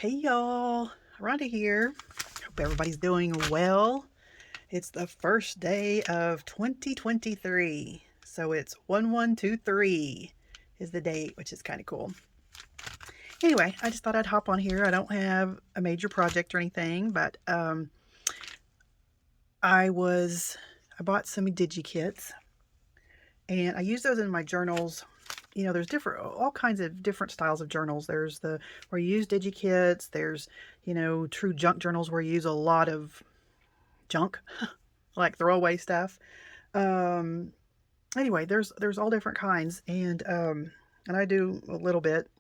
Hey y'all, Rhonda here. Hope everybody's doing well. It's the first day of 2023. So it's 1123 is the date, which is kind of cool. Anyway, I just thought I'd hop on here. I don't have a major project or anything, but I bought some DigiKits and I use those in my journals. You know, there's all kinds of different styles of journals. There's the where you use DigiKits. There's, true junk journals where you use a lot of junk, like throwaway stuff. Um, anyway, there's all different kinds, and I do a little bit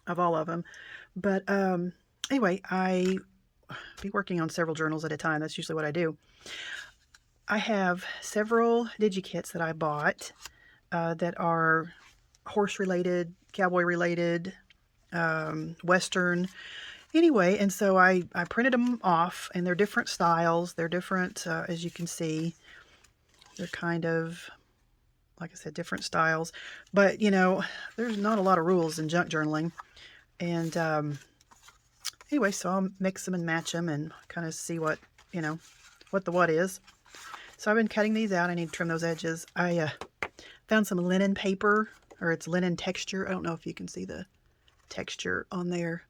of all of them. But anyway, I be working on several journals at a time. That's usually what I do. I have several DigiKits that I bought that are horse related, cowboy related, Western. Anyway, and so I printed them off, and they're different styles. They're different, as you can see. They're kind of, like I said, different styles. But, there's not a lot of rules in junk journaling. And anyway, so I'll mix them and match them and kind of see what, what the what is. So I've been cutting these out. I need to trim those edges. I found some linen paper, or it's linen texture. I don't know if you can see the texture on there.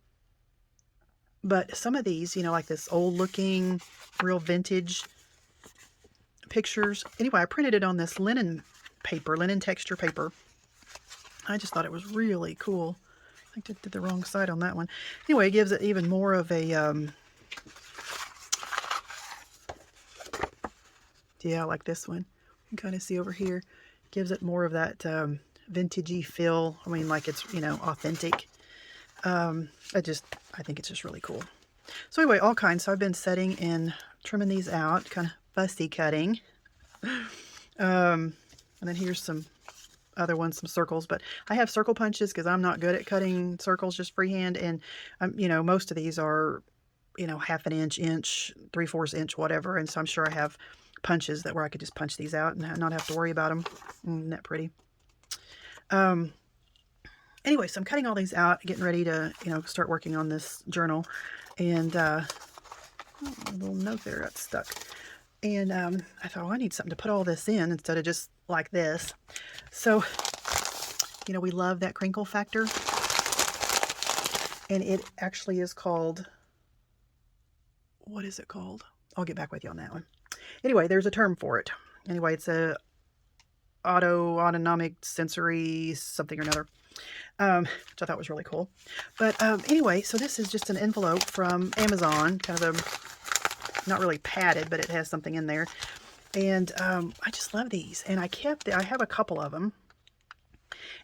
But some of these, like this old looking, real vintage pictures. Anyway, I printed it on this linen paper, linen texture paper. I just thought it was really cool. I think I did the wrong side on that one. Anyway, it gives it even more of a, yeah, like this one. You can kind of see over here. Gives it more of that vintagey feel. I mean, like it's, authentic. I think it's just really cool. So anyway, all kinds. So I've been setting and trimming these out, kind of fussy cutting. And then here's some other ones, some circles, but I have circle punches because I'm not good at cutting circles just freehand. And, most of these are, half an inch, 3/4 inch, whatever. And so I'm sure I have punches where I could just punch these out and not have to worry about them. Isn't that pretty? Anyway, so I'm cutting all these out, getting ready to, start working on this journal. And a little note there got stuck. And I thought, well, I need something to put all this in instead of just like this. So, we love that crinkle factor. And it actually is called, what is it called? I'll get back with you on that one. Anyway, there's a term for it. Anyway, it's a autonomic sensory something or another. Which I thought was really cool. But anyway, so this is just an envelope from Amazon, kind of not really padded, but it has something in there. And I just love these. And I have a couple of them.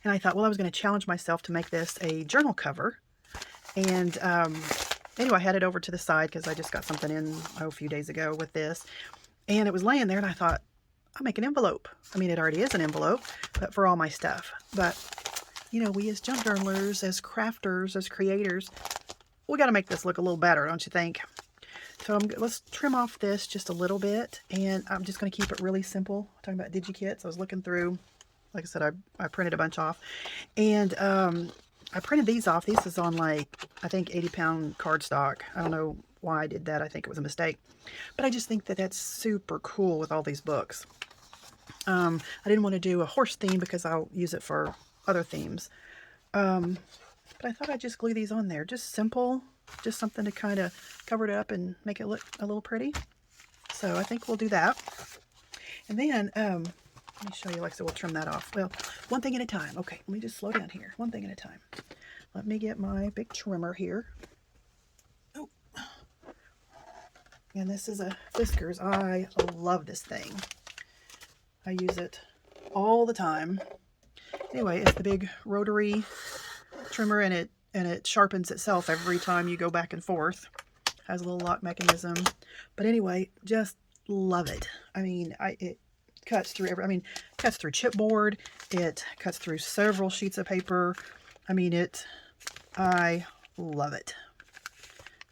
And I thought, well, I was going to challenge myself to make this a journal cover. And anyway, I had it over to the side because I just got something in a few days ago with this. And it was laying there, and I thought, I'll make an envelope. I mean, it already is an envelope, but for all my stuff. But we as junk journalers, as crafters, as creators, we got to make this look a little better, don't you think? So let's trim off this just a little bit, and I'm just going to keep it really simple. I'm talking about DigiKits. I was looking through, like I said, I printed a bunch off, and I printed these off. This is on I think 80-pound cardstock. I don't know why I did that. I think it was a mistake, but I just think that that's super cool with all these books. I didn't want to do a horse theme because I'll use it for other themes. But I thought I'd just glue these on there. Just simple, just something to kind of cover it up and make it look a little pretty. So I think we'll do that. And then, let me show you, we'll trim that off. Well, one thing at a time. Okay, let me just slow down here. One thing at a time. Let me get my big trimmer here. Oh. And this is a Fiskars. I love this thing. I use it all the time. Anyway, it's the big rotary trimmer, and it sharpens itself every time you go back and forth. Has a little lock mechanism. But anyway, just love it. I mean, it cuts through cuts through chipboard. It cuts through several sheets of paper. I mean, I love it.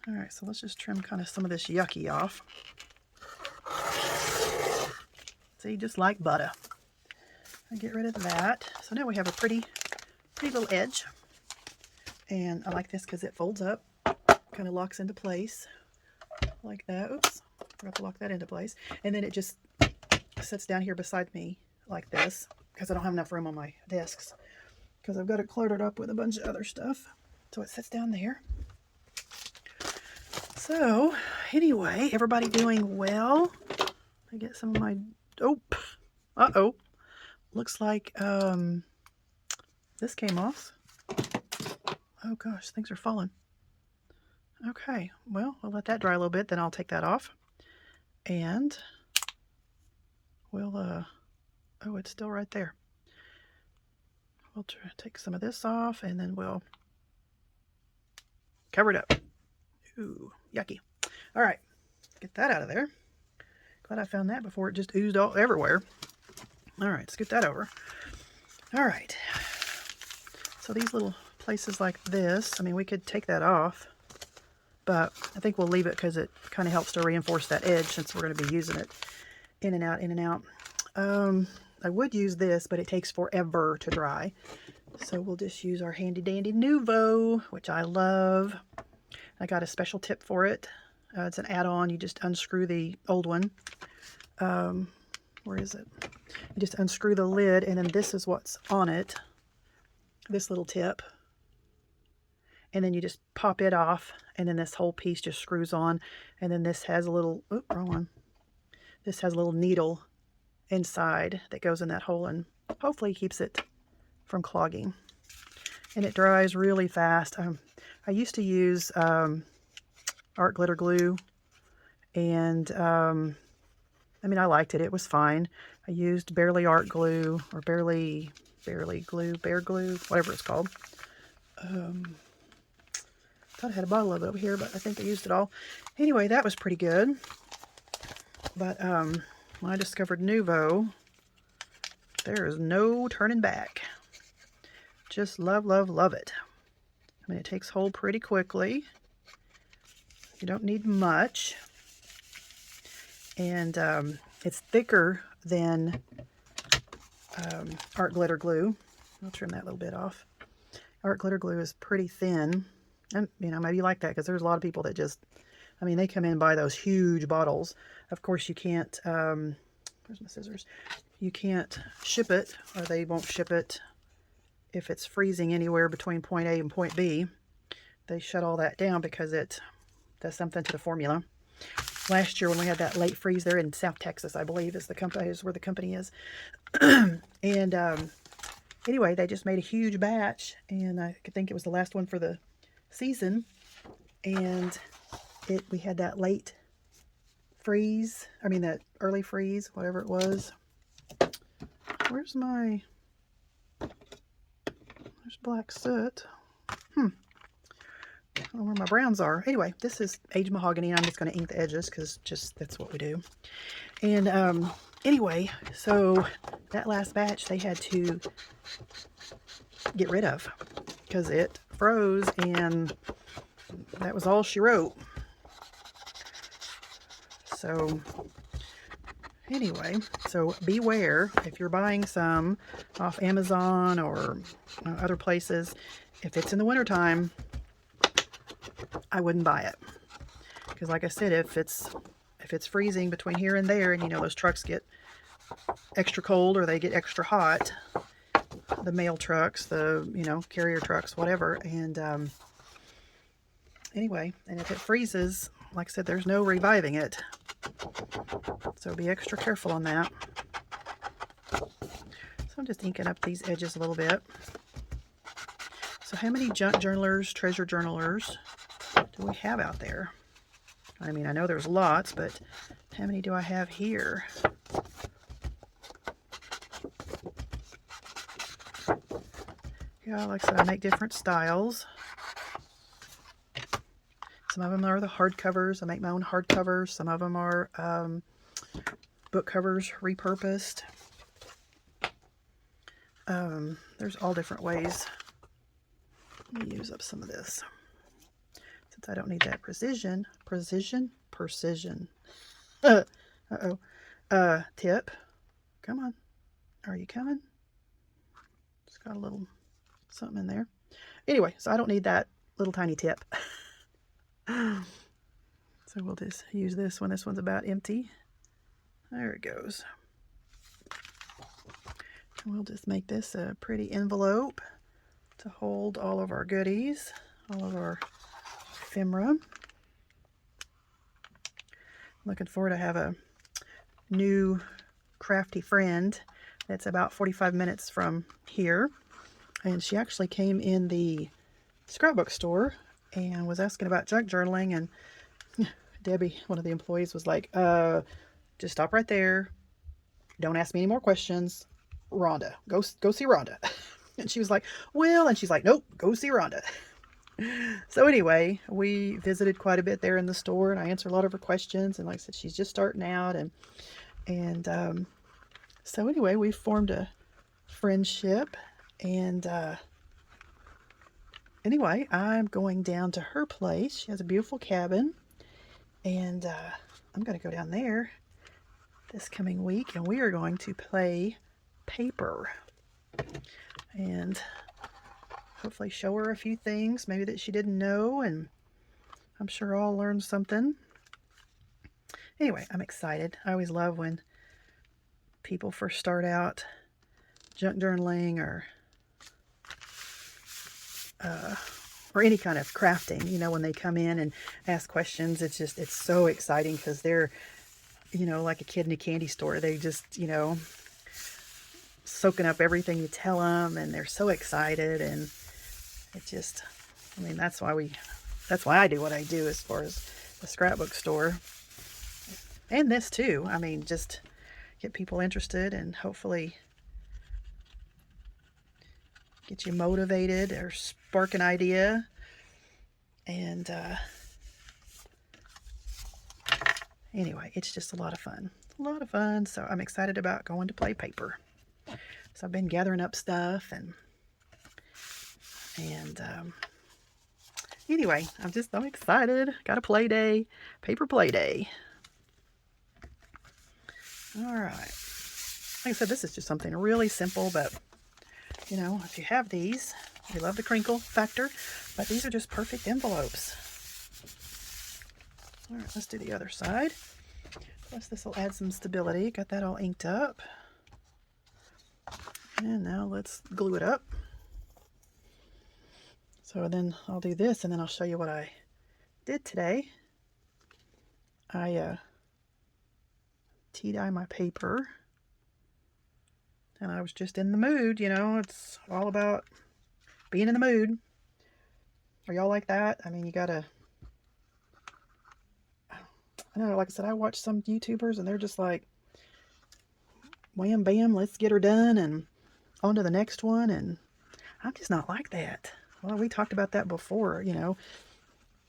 All right, so let's just trim kind of some of this yucky off. See, just like butter. And get rid of that. So now we have a pretty little edge. And I like this because it folds up. kind of locks into place like that. Oops, forgot to lock that into place. And then it just sits down here beside me like this because I don't have enough room on my desks because I've got it cluttered up with a bunch of other stuff. So it sits down there. So anyway, everybody doing well? I get some of my, oh, uh-oh. Looks like this came off. Oh gosh, things are falling. Okay, well, I'll let that dry a little bit, then I'll take that off. And we'll, oh, it's still right there. We'll try to take some of this off, and then we'll cover it up. Ooh, yucky. All right, get that out of there. Glad I found that before it just oozed all everywhere. All right, scoot that over. All right. So these little places like this, I mean, we could take that off, but I think we'll leave it because it kind of helps to reinforce that edge since we're going to be using it in and out, in and out. I would use this, but it takes forever to dry. So we'll just use our handy dandy Nuvo, which I love. I got a special tip for it. It's an add-on. You just unscrew the old one. Where is it? You just unscrew the lid, and then this is what's on it. This little tip. And then you just pop it off, and then this whole piece just screws on. And then this has a little, oh, wrong one. This has a little needle inside that goes in that hole and hopefully keeps it from clogging. And it dries really fast. I used to use art glitter glue, and I mean, I liked it. It was fine. I used Barely Art glue, or Barely glue, Bear glue, whatever it's called. Thought I had a bottle of it over here, but I think I used it all. Anyway, that was pretty good. But when I discovered Nuvo, there is no turning back. Just love, love, love it. I mean, it takes hold pretty quickly. You don't need much. And it's thicker than art glitter glue. I'll trim that little bit off. Art glitter glue is pretty thin. And, you know, maybe you like that because there's a lot of people that just, I mean, they come in and buy those huge bottles. Of course, you can't, where's my scissors? You can't ship it, or they won't ship it if it's freezing anywhere between point A and point B. They shut all that down because it does something to the formula. Last year when we had that late freeze there in South Texas, I believe is where the company is. And anyway, they just made a huge batch, and I think it was the last one for the season. And we had that late freeze, I mean that early freeze, whatever it was. Where's black soot? I don't know where my browns are. Anyway, this is aged mahogany, and I'm just going to ink the edges because that's what we do. And anyway, so that last batch they had to get rid of because it froze, and that was all she wrote. So anyway, so beware if you're buying some off Amazon or other places. If it's in the wintertime, I wouldn't buy it. Because like I said, if it's freezing between here and there, and you know those trucks get extra cold or they get extra hot, the mail trucks, the, you know, carrier trucks, whatever. And anyway, and if it freezes, like I said, there's no reviving it. So be extra careful on that. So I'm just inking up these edges a little bit. So how many junk journalers, treasure journalers do we have out there? I mean, I know there's lots, but how many do I have here? Yeah, like I said, I make different styles. Some of them are the hardcovers. I make my own hardcovers. Some of them are book covers repurposed. There's all different ways. Let me use up some of this. Since I don't need that precision. Uh-oh. Tip. Come on. Are you coming? It's got a little something in there. Anyway, so I don't need that little tiny tip. So we'll just use this one. This one's about empty. There it goes. We'll just make this a pretty envelope to hold all of our goodies, all of our ephemera. Looking forward to have a new crafty friend that's about 45 minutes from here. And she actually came in the scrapbook store and was asking about junk journaling, and Debbie, one of the employees, was like, just stop right there. Don't ask me any more questions. Rhonda, go see Rhonda. And she was like, well, and she's like, nope, go see Rhonda. So anyway, we visited quite a bit there in the store, and I answered a lot of her questions. And like I said, she's just starting out, and so anyway, we formed a friendship. And anyway, I'm going down to her place. She has a beautiful cabin, and I'm going to go down there this coming week, and we are going to play paper and hopefully show her a few things maybe that she didn't know, and I'm sure I'll learn something. Anyway, I'm excited. I always love when people first start out junk journaling or any kind of crafting, you know, when they come in and ask questions. It's so exciting because they're, you know, like a kid in a candy store. They just, you know, soaking up everything you tell them, and they're so excited. And it just, I mean, that's why I do what I do as far as the scrapbook store. And this too. I mean, just get people interested and hopefully get you motivated or spark an idea. And anyway, it's just a lot of fun. A lot of fun. So I'm excited about going to play paper. So I've been gathering up stuff, and anyway, I'm excited. Got a play day, paper play day. All right. Like I said, this is just something really simple, but you know, if you have these, we love the crinkle factor, but these are just perfect envelopes. All right, let's do the other side. Plus this will add some stability. Got that all inked up. And now let's glue it up. So then I'll do this, and then I'll show you what I did today. I tea-dye my paper, and I was just in the mood. You know, it's all about being in the mood. Are y'all like that? I mean, you gotta, I don't know, like I said, I watch some YouTubers and they're just like, wham bam, let's get her done and on to the next one. And I'm just not like that. Well, we talked about that before, you know.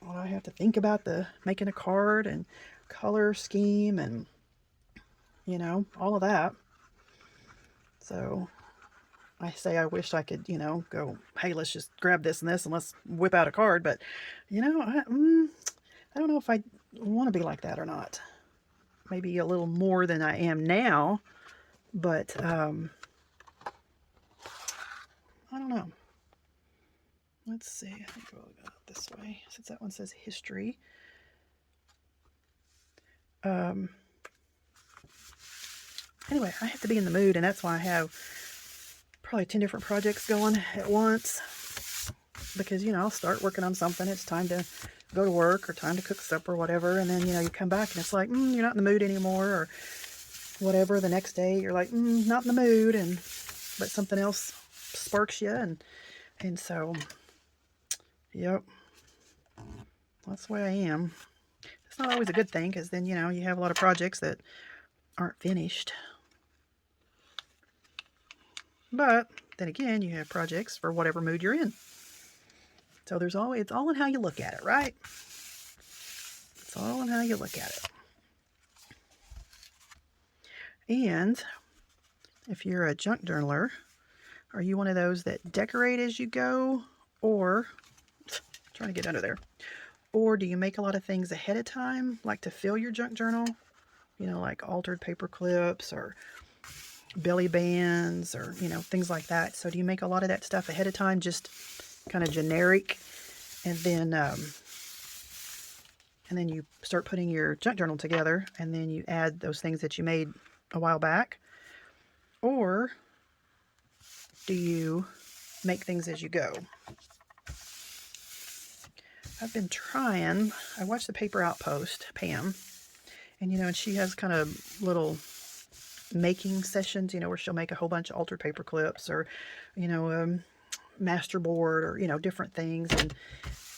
Well, I have to think about making a card and color scheme and, you know, all of that. So I say I wish I could, you know, go, hey, let's just grab this and this and let's whip out a card. But, you know, I don't know if I want to be like that or not. Maybe a little more than I am now. But I don't know. Let's see. I think we'll go this way since that one says history. Anyway, I have to be in the mood, and that's why I have probably 10 different projects going at once. Because, you know, I'll start working on something. It's time to go to work or time to cook supper or whatever. And then, you know, you come back and it's like, you're not in the mood anymore or whatever. The next day you're like, not in the mood. But something else sparks you. And so, yep, that's the way I am. It's not always a good thing because then, you know, you have a lot of projects that aren't finished. But then again, you have projects for whatever mood you're in. So it's all in how you look at it, right? It's all in how you look at it. And if you're a junk journaler, are you one of those that decorate as you go, or trying to get under there, or do you make a lot of things ahead of time, like to fill your junk journal? You know, like altered paper clips or belly bands or, you know, things like that. So do you make a lot of that stuff ahead of time, just kind of generic, and then and then you start putting your junk journal together, and then you add those things that you made a while back? Or do you make things as you go? I've been trying. I watched the Paper Outpost, Pam, and and she has kind of little making sessions, where she'll make a whole bunch of altered paper clips, or masterboard, or different things,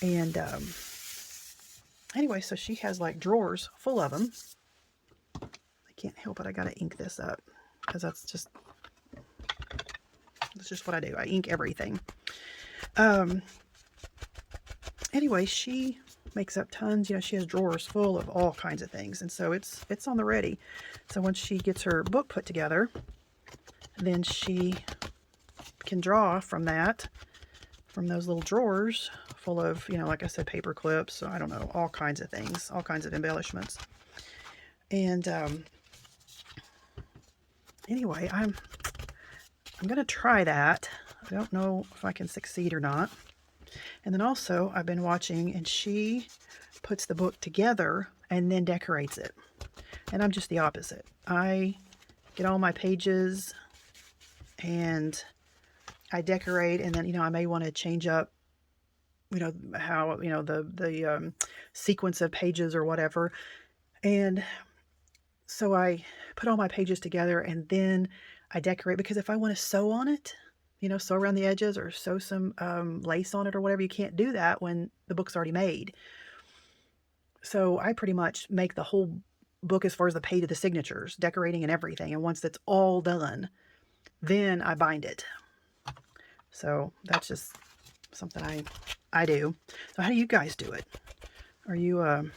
and anyway, so she has like drawers full of them. I can't help it, I gotta ink this up because that's just what I do. I ink everything. Anyway, she makes up tons. She has drawers full of all kinds of things, and so it's on the ready. So once she gets her book put together, then she can draw from those little drawers full of, like I said, paper clips. So I don't know, all kinds of things, all kinds of embellishments. And anyway, I'm gonna try that. I don't know if I can succeed or not. And then also I've been watching, and she puts the book together and then decorates it. And I'm just the opposite. I get all my pages and I decorate, and then, I may want to change up, how, the sequence of pages or whatever. And so I put all my pages together and then I decorate, because if I want to sew on it, sew around the edges or sew some lace on it or whatever, you can't do that when the book's already made. So I pretty much make the whole book as far as the page of the signatures, decorating and everything. And once that's all done, then I bind it. So that's just something I do. So how do you guys do it? Are you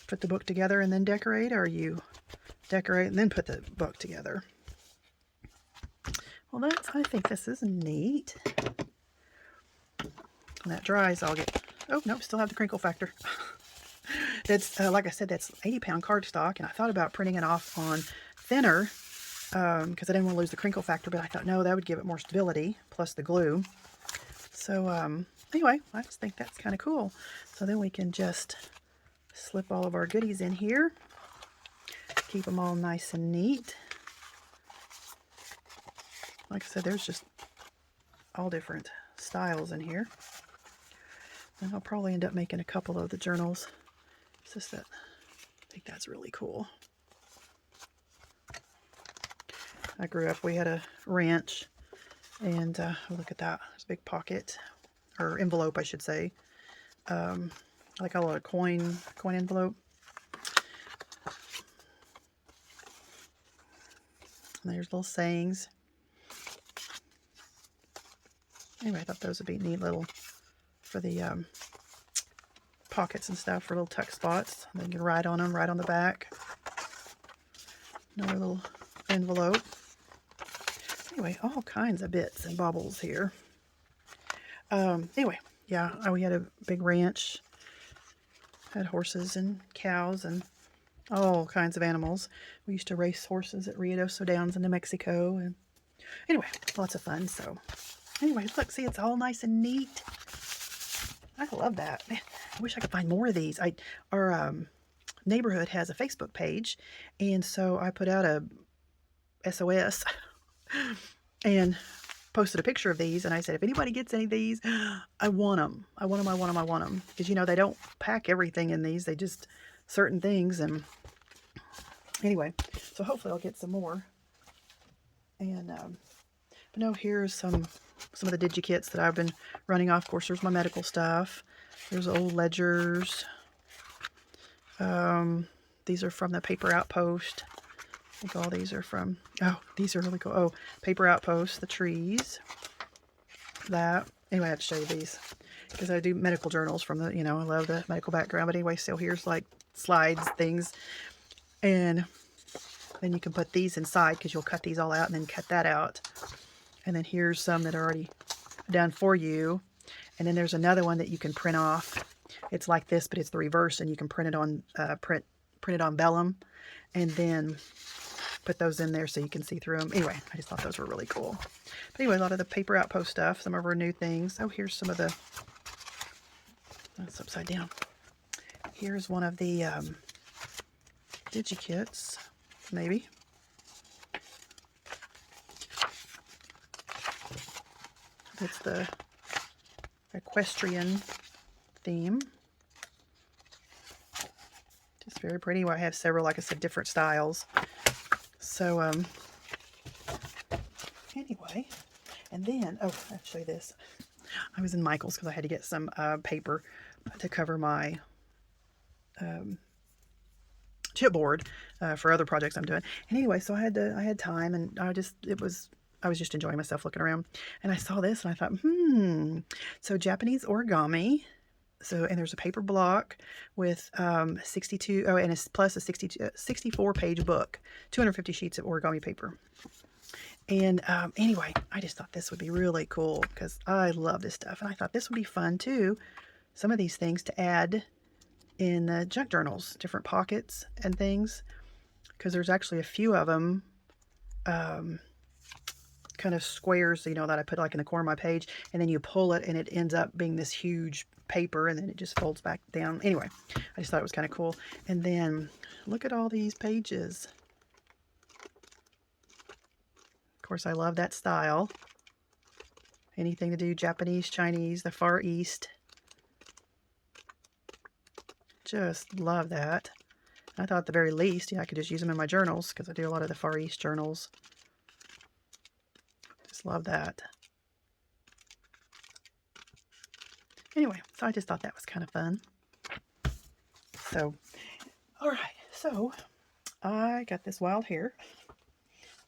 put the book together and then decorate, or you decorate and then put the book together? Well, I think this is neat. When that dries, I'll get, oh, nope, still have the crinkle factor. That's, like I said, that's 80-pound cardstock, and I thought about printing it off on thinner, because I didn't want to lose the crinkle factor, but I thought, no, that would give it more stability, plus the glue. So, anyway, I just think that's kind of cool. So then we can just slip all of our goodies in here, keep them all nice and neat. Like I said, there's just all different styles in here. And I'll probably end up making a couple of the journals. It's just that I think that's really cool. I grew up, we had a ranch, and look at that. There's a big pocket, or envelope, I should say. Like a little coin envelope. And there's little sayings. Anyway, I thought those would be neat little for the pockets and stuff, for little tuck spots. And then you can write on them, right on the back. Another little envelope. Anyway, all kinds of bits and baubles here. Anyway, yeah, we had a big ranch. Had horses and cows and all kinds of animals. We used to race horses at Ruidoso Downs in New Mexico. And anyway, lots of fun. So anyway, look, see, it's all nice and neat. I love that. Man, I wish I could find more of these. Our neighborhood has a Facebook page, and so I put out a SOS and posted a picture of these, and I said, if anybody gets any of these, I want them. I want them, I want them, I want them. Because, they don't pack everything in these. They just, certain things. And anyway, so hopefully I'll get some more. And, but no, here's some of the DigiKits that I've been running off. Of course, there's my medical stuff. There's old ledgers. These are from the Paper Outpost. I think all these are from, oh, these are really cool. Oh, Paper Outpost, the trees. That. Anyway, I have to show you these, because I do medical journals from the, I love the medical background. But anyway, so here's like slides, things. And then you can put these inside, because you'll cut these all out and then cut that out. And then here's some that are already done for you. And then there's another one that you can print off. It's like this, but it's the reverse, and you can print it on print it on vellum, and then put those in there so you can see through them. Anyway, I just thought those were really cool. But anyway, a lot of the Paper Outpost stuff, some of our new things. Oh, here's some of the, that's upside down. Here's one of the DigiKits, maybe. It's the equestrian theme. Just very pretty. Well, I have several, like I said, different styles. So, anyway, and then, oh, I'll show you this. I was in Michael's because I had to get some paper to cover my chipboard for other projects I'm doing. And anyway, so I had time, and I was just enjoying myself looking around, and I saw this and I thought, so Japanese origami. So, and there's a paper block with 62, oh, and it's plus a 64 page book, 250 sheets of origami paper. And anyway, I just thought this would be really cool because I love this stuff. And I thought this would be fun too. Some of these things to add in the junk journals, different pockets and things, because there's actually a few of them, kind of squares, you know, that I put like in the corner of my page, and then you pull it and it ends up being this huge paper, and then it just folds back down. Anyway, I just thought it was kind of cool. And then look at all these pages. Of course, I love that style. Anything to do Japanese, Chinese, the Far East. Just love that. I thought at the very least, I could just use them in my journals because I do a lot of the Far East journals. Just love that. Anyway, so I just thought that was kind of fun. So, all right. So, I got this wild hair.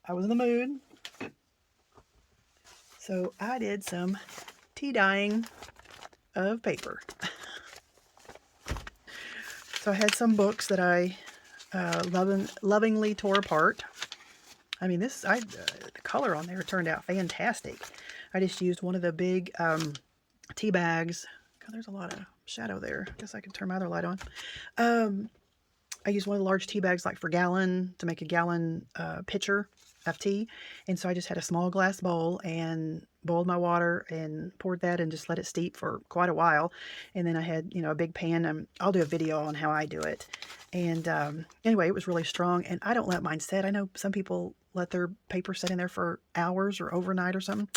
I was in the mood. So, I did some tea dyeing of paper. So, I had some books that I lovingly tore apart. I mean, the color on there turned out fantastic. I just used one of the big tea bags. God, there's a lot of shadow there. I guess I could turn my other light on. I used one of the large tea bags, like for gallon, to make a gallon pitcher of tea. And so I just had a small glass bowl and boiled my water and poured that and just let it steep for quite a while. And then I had, a big pan. I'll do a video on how I do it. And anyway, it was really strong. And I don't let mine set. I know some people let their paper sit in there for hours or overnight or something.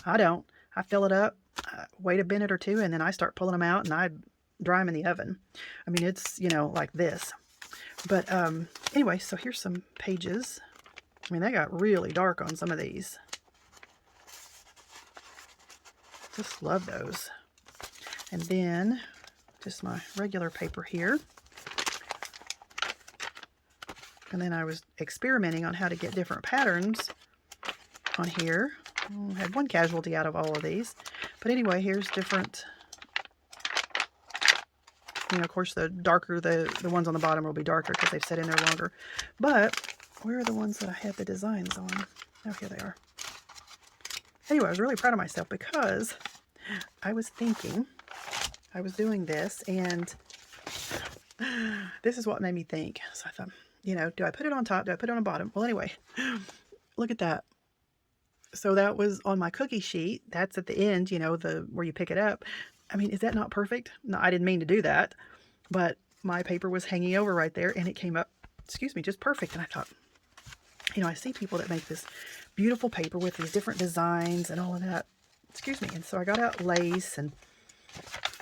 I don't. I fill it up, wait a minute or two, and then I start pulling them out and I dry them in the oven. I mean, it's, like this. But anyway, so here's some pages. I mean, they got really dark on some of these. Just love those. And then just my regular paper here. And then I was experimenting on how to get different patterns on here. I had one casualty out of all of these. But anyway, here's different. Of course, the darker, the ones on the bottom will be darker because they've set in there longer. But where are the ones that I had the designs on? Oh, here they are. Anyway, I was really proud of myself because I was thinking, I was doing this, and this is what made me think. So I thought, do I put it on top? Do I put it on the bottom? Well, anyway, look at that. So that was on my cookie sheet. That's at the end, where you pick it up. I mean, is that not perfect? No, I didn't mean to do that, but my paper was hanging over right there, and it came up, just perfect. And I thought, I see people that make this beautiful paper with these different designs and all of that. And so I got out lace, and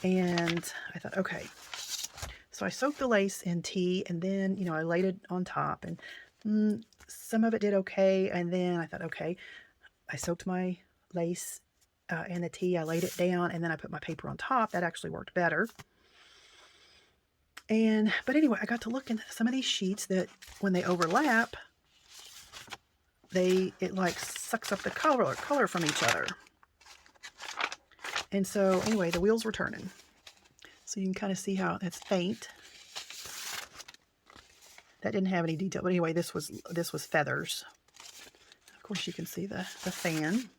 I thought, okay. So I soaked the lace in tea, and then, I laid it on top, and some of it did okay. And then I thought, okay, I soaked my lace and the tea. I laid it down, and then I put my paper on top. That actually worked better. But anyway, I got to look into some of these sheets that when they overlap, it like sucks up the color from each other. And so anyway, the wheels were turning. So you can kind of see how it's faint. That didn't have any detail. But anyway, this was feathers. Of course, you can see the fan.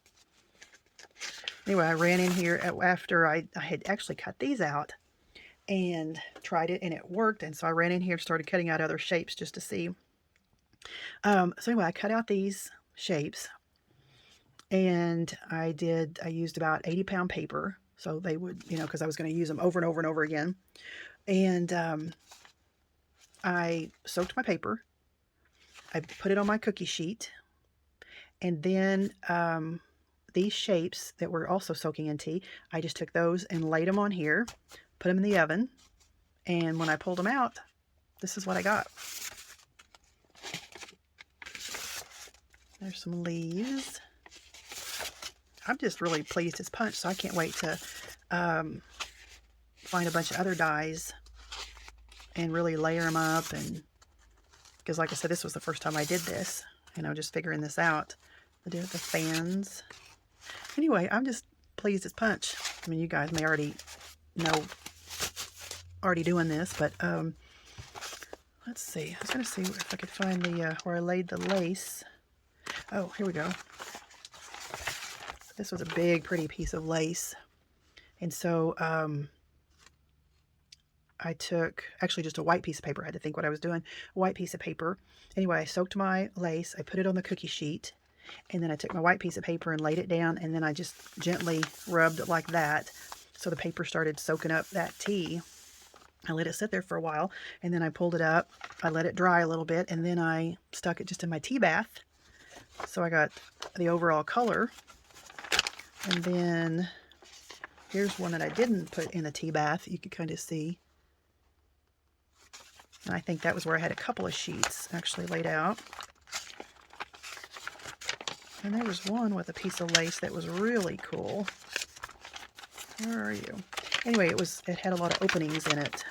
Anyway, I ran in here after I had actually cut these out and tried it, and it worked. And so I ran in here and started cutting out other shapes just to see. So anyway, I cut out these shapes, and I used about 80-pound paper. So they would, because I was going to use them over and over and over again. And I soaked my paper. I put it on my cookie sheet. And then these shapes that were also soaking in tea, I just took those and laid them on here, put them in the oven. And when I pulled them out, this is what I got. There's some leaves. I'm just really pleased as punch, so I can't wait to find a bunch of other dies and really layer them up. And because like I said, this was the first time I did this, just figuring this out. The fans. Anyway, I'm just pleased as punch. I mean, you guys may already know, doing this, but let's see. I was going to see if I could find the where I laid the lace. Oh, here we go. This was a big, pretty piece of lace. And so I took actually just a white piece of paper. I had to think what I was doing. A white piece of paper. Anyway, I soaked my lace. I put it on the cookie sheet. And then I took my white piece of paper and laid it down. And then I just gently rubbed it like that. So the paper started soaking up that tea. I let it sit there for a while. And then I pulled it up. I let it dry a little bit. And then I stuck it just in my tea bath. So I got the overall color. And then here's one that I didn't put in the tea bath. You could kind of see. And I think that was where I had a couple of sheets actually laid out. And there was one with a piece of lace that was really cool. Where are you? Anyway, it had a lot of openings in it.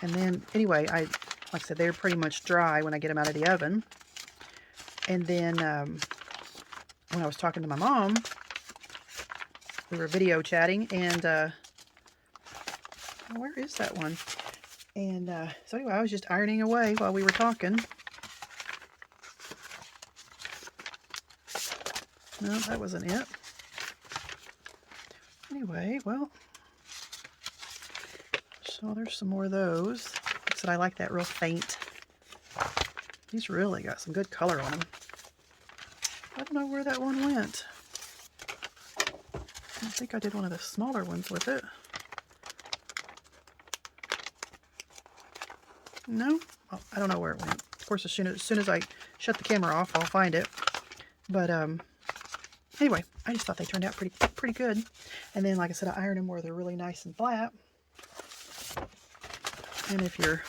And then, anyway, like I said, they're pretty much dry when I get them out of the oven. And then when I was talking to my mom, we were video chatting, and where is that one? And so anyway, I was just ironing away while we were talking. No, that wasn't it. Anyway, well, so there's some more of those. Like I said, I like that real faint. These really got some good color on them. I don't know where that one went. I think I did one of the smaller ones with it. No? Oh, I don't know where it went. Of course, as soon as I shut the camera off, I'll find it. But anyway, I just thought they turned out pretty good. And then, like I said, I ironed them where they're really nice and flat. And if you're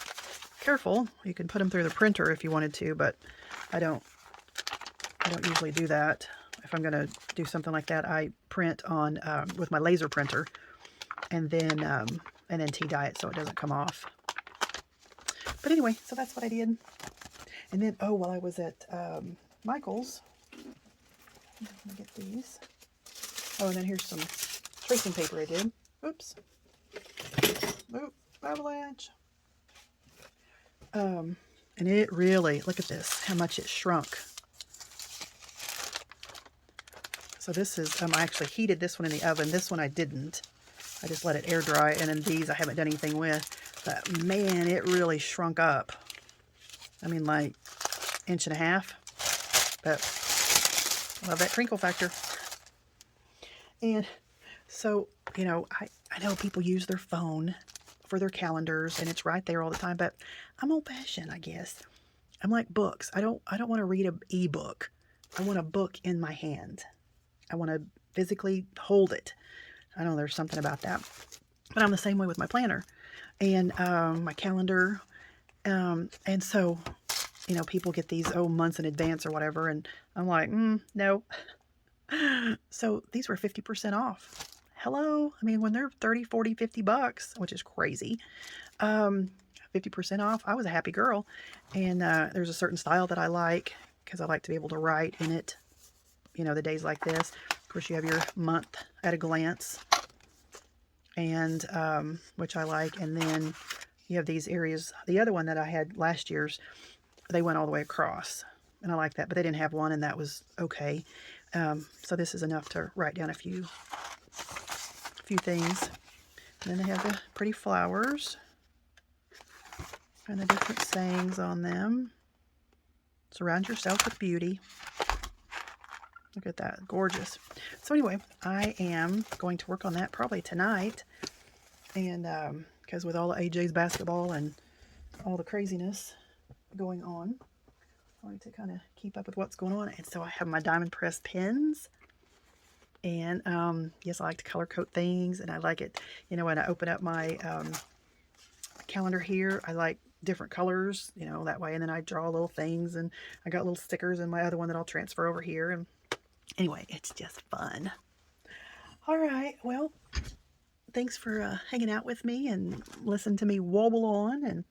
careful, you can put them through the printer if you wanted to, but I don't usually do that. If I'm going to do something like that, I print on with my laser printer, and then tea dye it so it doesn't come off. But anyway, so that's what I did. And then, while I was at Michael's, let me get these. Oh, and then here's some tracing paper I did. Oops. Oop, avalanche. And it really, look at this, how much it shrunk. So this is, I actually heated this one in the oven. This one I didn't. I just let it air dry. And then these I haven't done anything with. But man, it really shrunk up. I mean, like 1.5 inches. But I love that crinkle factor. And so, I know people use their phone for their calendars, and it's right there all the time. But I'm old-fashioned, I guess. I'm like books. I don't want to read an e-book. I want a book in my hand. I want to physically hold it. I know there's something about that. But I'm the same way with my planner and my calendar. And so, people get these, months in advance or whatever. And I'm like, no. So these were 50% off. Hello? I mean, when they're 30, 40, 50 bucks, which is crazy, 50% off, I was a happy girl. And there's a certain style that I like because I like to be able to write in it. The days like this. Of course, you have your month at a glance, and which I like. And then you have these areas. The other one that I had last year's, they went all the way across, and I like that. But they didn't have one, and that was okay. So this is enough to write down a few things. And then they have the pretty flowers and the different sayings on them. Surround yourself with beauty. Look at that, gorgeous. So anyway, I am going to work on that probably tonight. And because with all the AJ's basketball and all the craziness going on, I like to kind of keep up with what's going on. And so I have my diamond pressed pens. And yes, I like to color code things, and I like it, when I open up my calendar here, I like different colors, that way. And then I draw little things, and I got little stickers in my other one that I'll transfer over here. And anyway, it's just fun. All right, well, thanks for hanging out with me and listen to me wobble on. And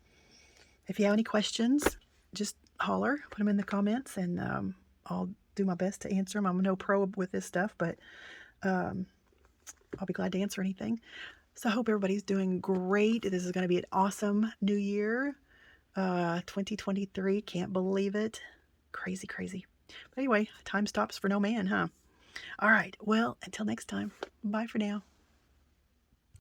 if you have any questions, just holler, put them in the comments, and I'll do my best to answer them. I'm no pro with this stuff, but I'll be glad to answer anything. So I hope everybody's doing great. This is going to be an awesome new year. 2023. Can't believe it. Crazy, crazy. But anyway, time stops for no man, huh? All right. Well, until next time. Bye for now.